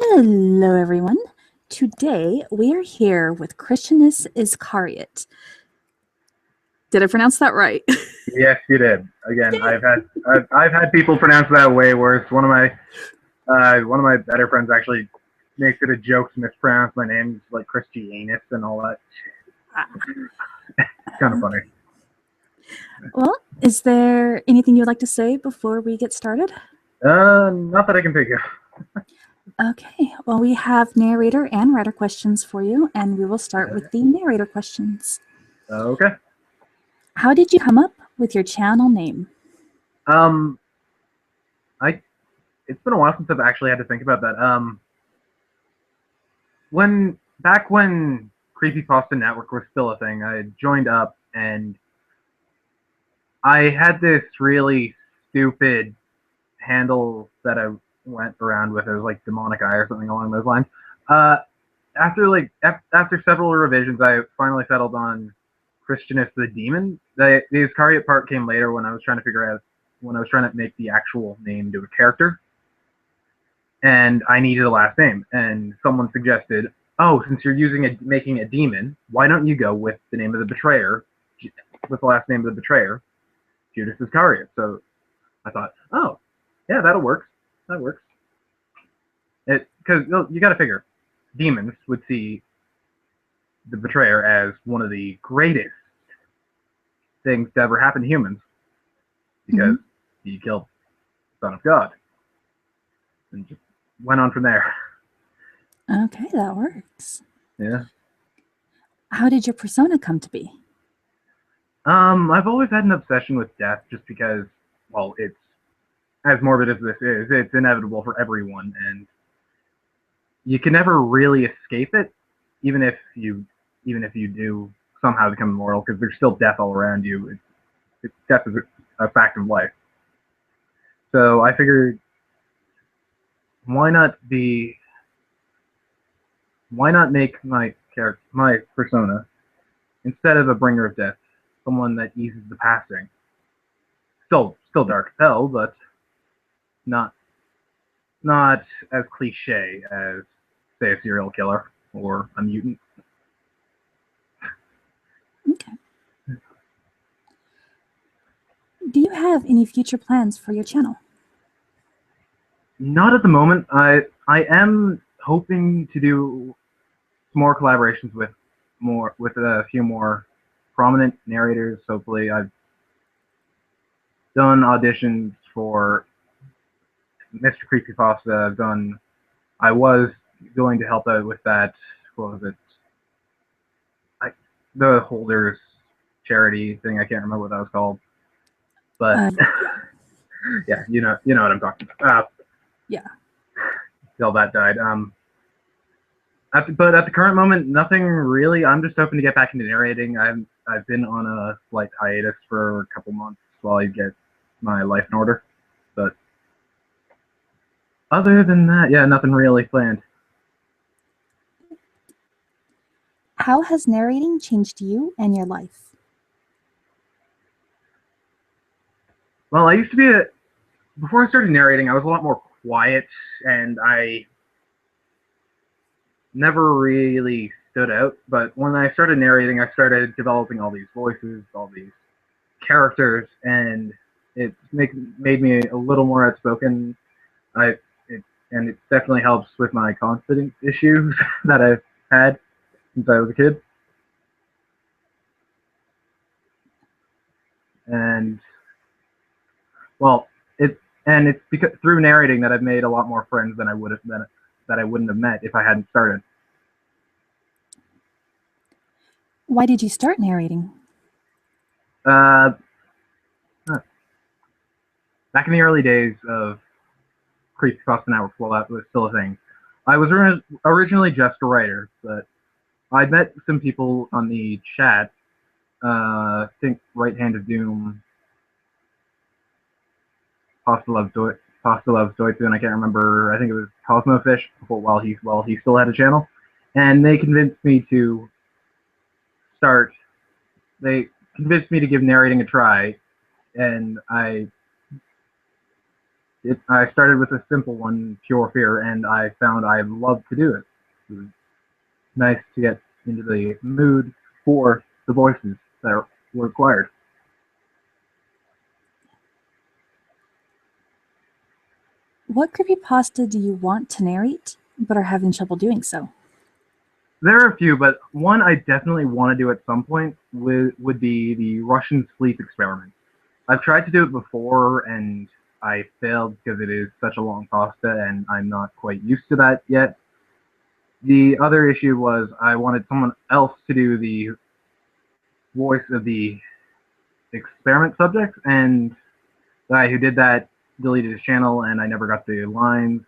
Hello, everyone. Today we are here with Christianus Iscariot. Did I pronounce that right? Yes, you did. Again, I've had people pronounce that way worse. One of my better friends actually makes it a joke to mispronounce my name, like Christianus and all that. It's kind of funny. Well, is there anything you'd like to say before we get started? Not that I can think of. Okay, well, we have narrator and writer questions for you, and we will start with the narrator questions. Okay. How did you come up with your channel name? Um, it's been a while since I've actually had to think about that. Back when CreepyPasta Network was still a thing, I joined up and I had this really stupid handle that I went around with. It was like Demonic Eye or something along those lines. Uh, after several revisions, I finally settled on Christianus the Demon. The Iscariot part came later when I was trying to make the actual name to a character, and I needed a last name. And someone suggested, "Oh, since you're making a demon, why don't you go with the name of the betrayer, with the last name of the betrayer, Judas Iscariot?" So I thought, "Oh, yeah, that'll work. That works." Because you got to figure, demons would see the betrayer as one of the greatest things to ever happen to humans, because he killed the Son of God, and just went on from there. Okay, that works. Yeah. How did your persona come to be? I've always had an obsession with death, just because, well, it's as morbid as this is, it's inevitable for everyone, and you can never really escape it, even if you do somehow become immortal, because there's still death all around you. Death is a fact of life. So I figured, why not make my persona, instead of a bringer of death, someone that eases the passing. Still dark as hell, but not as cliche as, say, a serial killer or a mutant. Okay. Do you have any future plans for your channel? Not at the moment. I am hoping to do more collaborations with a few more prominent narrators. Hopefully, I've done auditions for Mr. CreepyPasta. I was going to help out with that. What was it? The Holders charity thing. I can't remember what that was called. But yeah, you know what I'm talking about. Yeah. Till that died. But at the current moment, nothing really. I'm just hoping to get back into narrating. I've been on a slight hiatus for a couple months while I get my life in order. But other than that, yeah, nothing really planned. How has narrating changed you and your life? Well, before I started narrating, I was a lot more quiet, and I never really stood out. But when I started narrating, I started developing all these voices, all these characters, and it made me a little more outspoken. And it definitely helps with my confidence issues that I've had since I was a kid. And well, it's because through narrating that I've made a lot more friends than I wouldn't have met if I hadn't started. Why did you start narrating? Uh, Back in the early days of CreepyPasta Network, while that was still a thing, I was originally just a writer, but I'd met some people on the chat. I think Right Hand of Doom, Pasta Loves Deutsche, and I can't remember. I think it was Cosmofish while he still had a channel, and they convinced me to start. They convinced me to give narrating a try, and I I started with a simple one, Pure Fear, and I found I loved to do it. It was nice to get into the mood for the voices that were required. What creepypasta do you want to narrate, but are having trouble doing so? There are a few, but one I definitely want to do at some point would be the Russian sleep experiment. I've tried to do it before, and I failed because it is such a long pasta, and I'm not quite used to that yet. The other issue was I wanted someone else to do the voice of the experiment subject, and the guy who did that deleted his channel, and I never got the lines.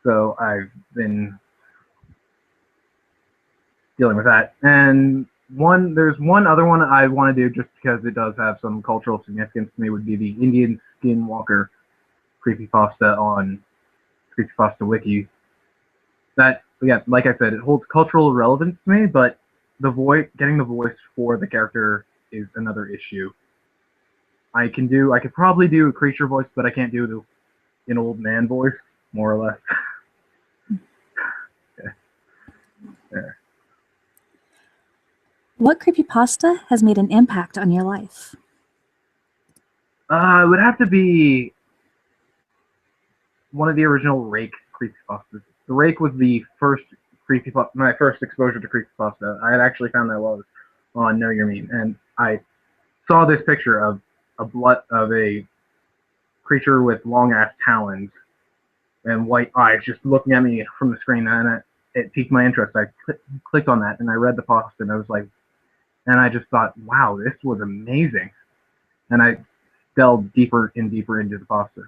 So I've been dealing with that. And there's one other one I want to do just because it does have some cultural significance to me, would be the Indian Skinwalker creepypasta on Creepypasta Wiki. That, again, like I said, it holds cultural relevance to me, but getting the voice for the character is another issue. I could probably do a creature voice, but I can't do an old man voice, more or less. Yeah. There. What creepypasta has made an impact on your life? It would have to be one of the original Rake creepypastas. The Rake was the first creepypasta, my first exposure to creepypasta. I had actually found that while I was on Know Your Meme, and I saw this picture of a creature with long ass talons and white eyes just looking at me from the screen, and it piqued my interest. I clicked on that, and I read the post, and I was like, and I just thought, wow, this was amazing, and I delved deeper and deeper into the pasta.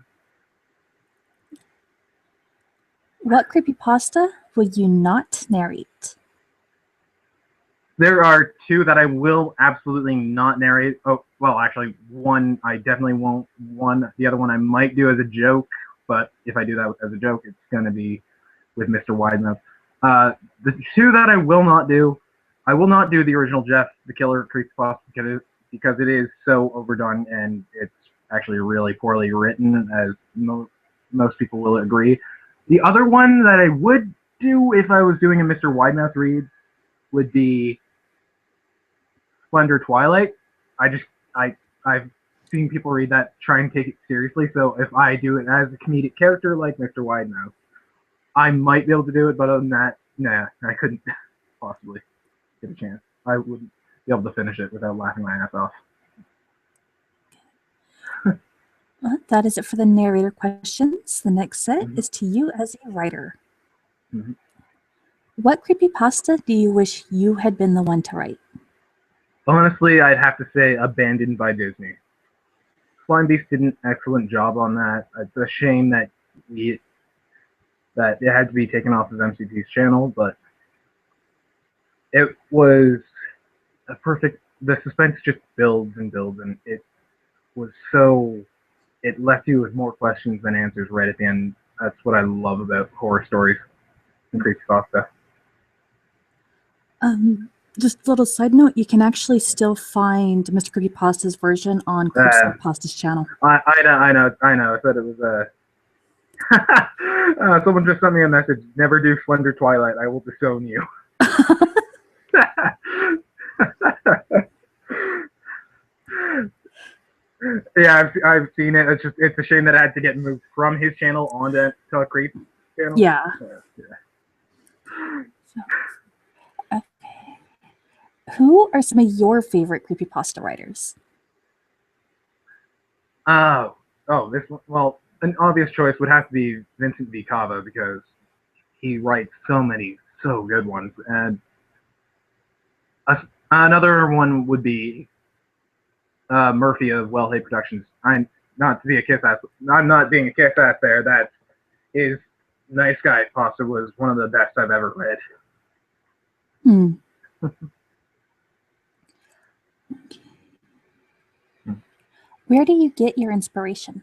What creepypasta will you not narrate? There are two that I will absolutely not narrate. Oh, well, actually, one I definitely won't. The other one I might do as a joke, but if I do that as a joke, it's going to be with Mr. Widemouth. The two that I will not do the original Jeff the Killer creepypasta because it is so overdone and it's actually really poorly written, as most people will agree. The other one that I would do if I was doing a Mr. Widemouth read would be Splendor Twilight. I've seen people read that, try and take it seriously. So if I do it as a comedic character like Mr. Widemouth, I might be able to do it. But other than that, nah, I couldn't possibly get a chance. I wouldn't be able to finish it without laughing my ass off. Well, that is it for the narrator questions. The next set is to you as a writer. What creepypasta do you wish you had been the one to write? Honestly, I'd have to say Abandoned by Disney. Slime Beast did an excellent job on that. It's a shame that it had to be taken off of MCP's channel, but it was a perfect. The suspense just builds and builds, and it left you with more questions than answers right at the end. That's what I love about horror stories and creepypasta. Just a little side note, you can actually still find Mr. Creepypasta's version on CreepyPasta's channel. I know. I said it was someone just sent me a message. Never do Slender Twilight. I will disown you. Yeah, I've seen it. It's a shame that I had to get moved from his channel onto a Creep channel. Yeah. Yeah. So, okay. Who are some of your favorite creepypasta writers? This one. Well, an obvious choice would have to be Vincent V. Cava because he writes so many so good ones, and another one would be Murphy of Well Hey Productions. I'm not being a kiss ass there. That is Nice Guy Pasta was one of the best I've ever read. Where do you get your inspiration?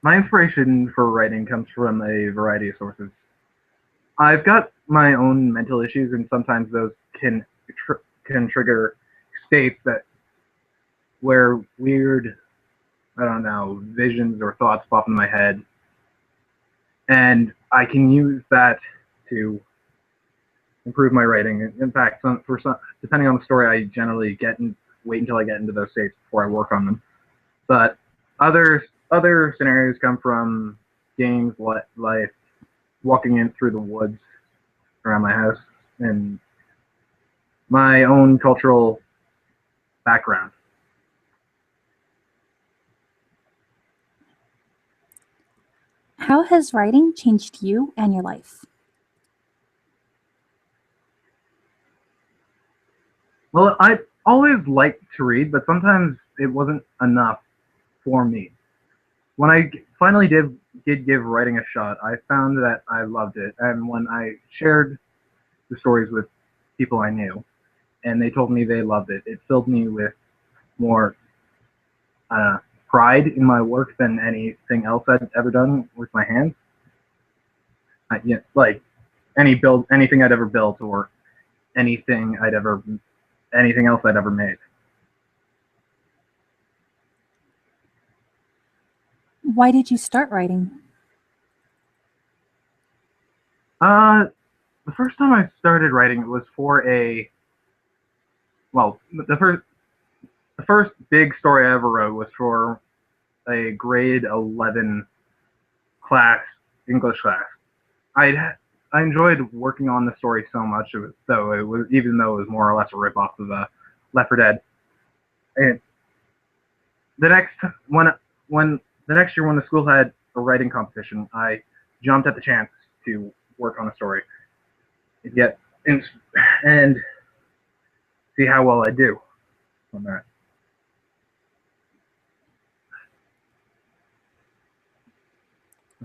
My inspiration for writing comes from a variety of sources. I've got my own mental issues, and sometimes those can trigger states where weird I don't know, visions or thoughts pop in my head, and I can use that to improve my writing. In fact, depending on the story, I generally wait until I get into those states before I work on them. But other scenarios come from games like walking in through the woods around my house and my own cultural background. How has writing changed you and your life? Well, I always liked to read, but sometimes it wasn't enough for me. When I finally did give writing a shot, I found that I loved it, and when I shared the stories with people I knew, and they told me they loved it, it filled me with more pride in my work than anything else I'd ever done with my hands. Yeah, like anything I'd ever built, or anything I'd ever, anything else I'd ever made. Why did you start writing? The first time I started writing, it was for the first big story I ever wrote was for a grade 11 class, English class. I enjoyed working on the story so much, even though it was more or less a ripoff of Left 4 Dead. And the next when the next year when the school had a writing competition, I jumped at the chance to work on a story and see how well I do on that.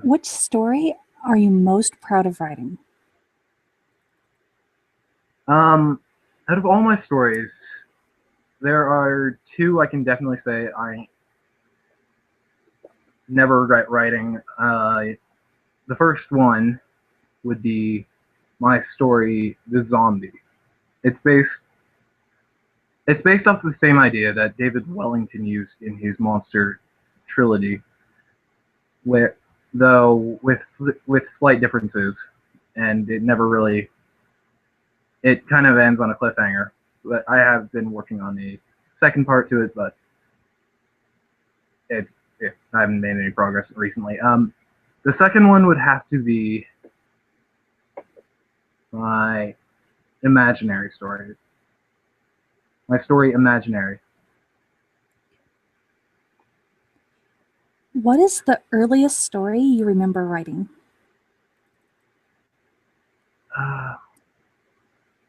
Which story are you most proud of writing? Out of all my stories, there are two I can definitely say I never regret writing. The first one would be my story, The Zombie. It's based it's based off the same idea that David Wellington used in his monster trilogy, where though with slight differences, and it kind of ends on a cliffhanger. But I have been working on the second part to it, but I haven't made any progress recently. The second one would have to be my imaginary story. My story, Imaginary. What is the earliest story you remember writing?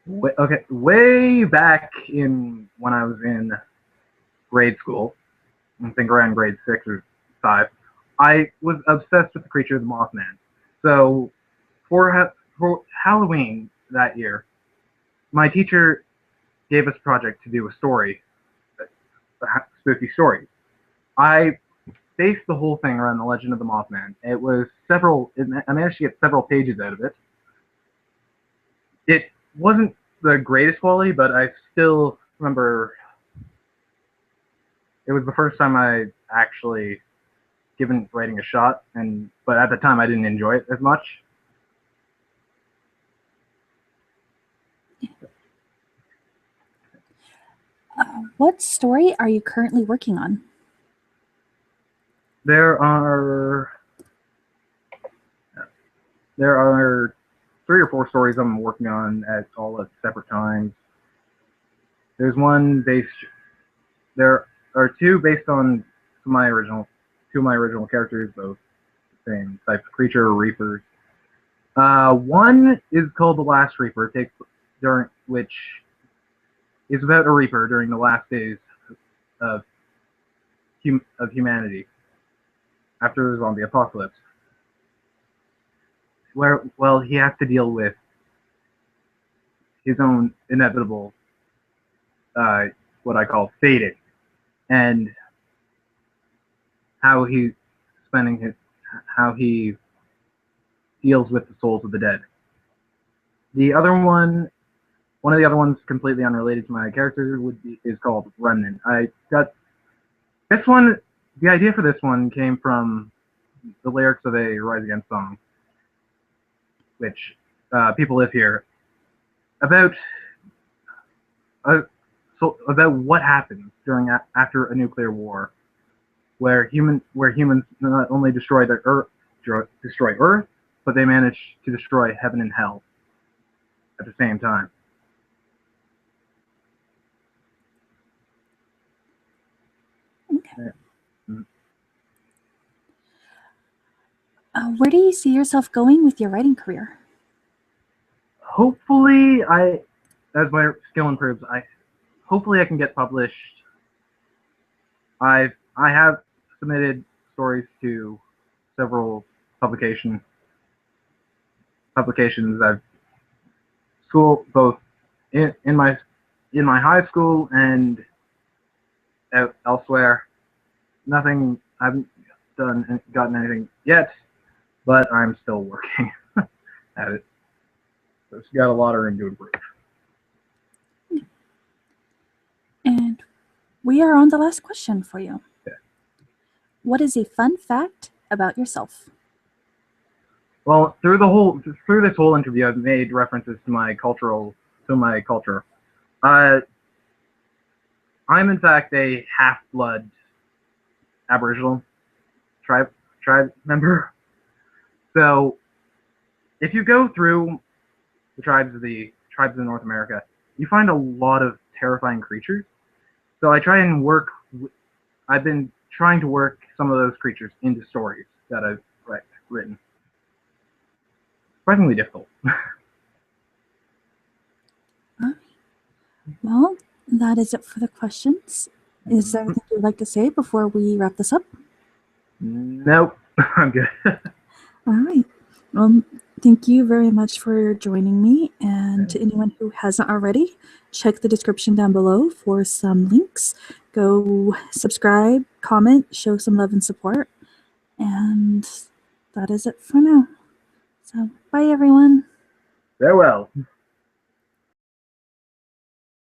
Way back in when I was in grade school, I think around grade 6 or 5, I was obsessed with the creature of the Mothman. So for Halloween that year, my teacher gave us a project to do a story, a spooky story. I based the whole thing around the legend of the Mothman. I managed to get several pages out of it. It wasn't the greatest quality, but I still remember it was the first time I actually given writing a shot, but at the time I didn't enjoy it as much. What story are you currently working on? There are 3 or 4 stories I'm working on all at separate times. There's one based. There are 2 based on two of my original characters, both the same type of creature, reapers. One is called The Last Reaper, which is about a reaper during the last days of humanity after the zombie apocalypse, where he has to deal with his own inevitable, what I call fading, and how he deals with the souls of the dead. One of the other ones, completely unrelated to my character, is called Remnant. This one the idea for this one came from the lyrics of a Rise Against song, which people live here about. So about what happens after a nuclear war, where humans not only destroy Earth, but they manage to destroy heaven and hell at the same time. Okay. Where do you see yourself going with your writing career? Hopefully, as my skill improves, hopefully I can get published. I have submitted stories to several publications. I've both in my high school and elsewhere. Nothing. I haven't gotten anything yet, but I'm still working at it. So it's got a lot of room to improve. And we are on the last question for you. Okay. What is a fun fact about yourself? Well, through this whole interview, I've made references to my culture. I'm in fact a half-blood Aboriginal tribe member. So, if you go through the tribes of North America, you find a lot of terrifying creatures. So I've been trying to work some of those creatures into stories that I've written. Surprisingly difficult. Well, that is it for the questions. Is there anything you'd like to say before we wrap this up? Nope, I'm good. All right. Thank you very much for joining me. And to anyone who hasn't already, check the description down below for some links. Go subscribe, comment, show some love and support. And that is it for now. So, bye everyone. Farewell.